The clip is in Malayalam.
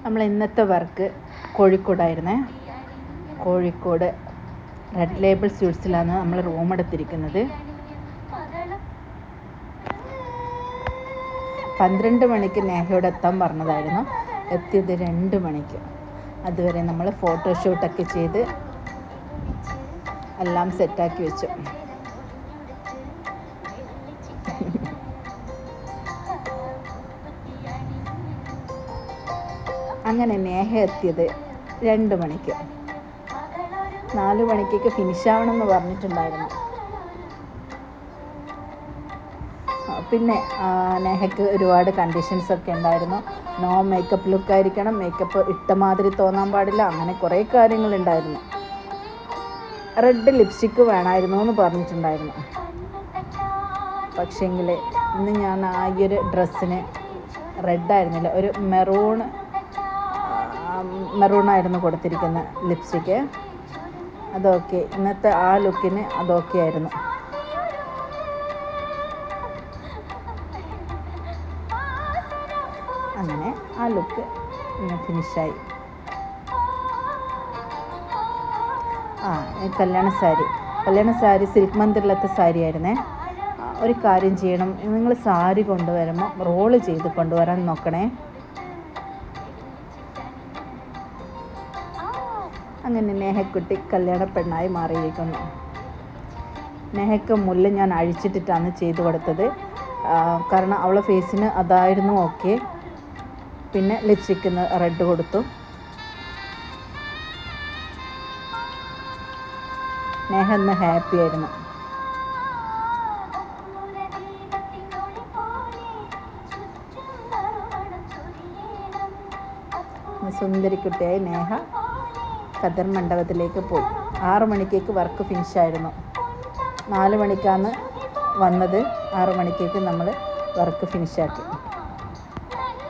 നമ്മൾ ഇന്നത്തെ വർക്ക് കോഴിക്കോടായിരുന്നേ. കോഴിക്കോട് റെഡ് ലേബിൾ സ്വീറ്റ്സിലാണ് നമ്മൾ റൂം എടുത്തിരിക്കുന്നത്. 12 മണിക്ക് നേഹയോട് എത്താൻ പറഞ്ഞതായിരുന്നു. എത്തിയത് 2 മണിക്ക്. അതുവരെ നമ്മൾ ഫോട്ടോഷൂട്ടൊക്കെ ചെയ്ത് എല്ലാം സെറ്റാക്കി വെച്ചു. അങ്ങനെ നേഹ എത്തിയത് 2 മണിക്ക്. 4 മണിക്കൊക്കെ ഫിനിഷ് ആവണമെന്ന് പറഞ്ഞിട്ടുണ്ടായിരുന്നു. പിന്നെ നേഹയ്ക്ക് ഒരുപാട് കണ്ടീഷൻസൊക്കെ ഉണ്ടായിരുന്നു. നോ മേക്കപ്പ് ലുക്കായിരിക്കണം, മേക്കപ്പ് ഇട്ട മാതിരി തോന്നാൻ പാടില്ല, അങ്ങനെ കുറേ കാര്യങ്ങളുണ്ടായിരുന്നു. റെഡ് ലിപ്സ്റ്റിക്ക് വേണമായിരുന്നു എന്ന് പറഞ്ഞിട്ടുണ്ടായിരുന്നു. പക്ഷേങ്കിൽ ഇന്ന് ഞാൻ ആ ഒരു ഡ്രസ്സിന് റെഡായിരുന്നില്ല, ഒരു മെറൂണായിരുന്നു കൊടുത്തിരിക്കുന്ന ലിപ്സ്റ്റിക്ക്. അതൊക്കെ ഇന്നത്തെ ആ ലുക്കിന് അതൊക്കെ ആയിരുന്നു. അങ്ങനെ ആ ലുക്ക് ഫിനിഷായി. കല്യാണ സാരി സിൽക്ക് മന്ദിറിലത്തെ സാരി ആയിരുന്നേ. ഒരു കാര്യം ചെയ്യണം, നിങ്ങൾ സാരി കൊണ്ടുവരുമ്പോൾ റോള് ചെയ്ത് കൊണ്ടുവരാൻ നോക്കണേ. അങ്ങനെ നേഹക്കുട്ടി കല്യാണ പെണ്ണായി മാറിയിരിക്കുന്നു. നേഹയ്ക്ക് മുല്ല ഞാൻ അഴിച്ചിട്ടിട്ടാണ് ചെയ്തു കൊടുത്തത്. കാരണം അവളെ ഫേസിന് അതായിരുന്നു ഓക്കെ. പിന്നെ ലിപ്സ്റ്റിക്കിന് റെഡ് കൊടുത്തു. നേഹ ഇന്ന് ഹാപ്പി ആയിരുന്നു. സുന്ദരിക്കുട്ടിയായി നേഹ ഖദർ മണ്ഡപത്തിലേക്ക് പോയി. 6 മണിക്കേക്ക് വർക്ക് ഫിനിഷായിരുന്നു. 4 മണിക്കാണ് വന്നത്. 6 മണിക്കേക്ക് നമ്മൾ വർക്ക് ഫിനിഷാക്കി.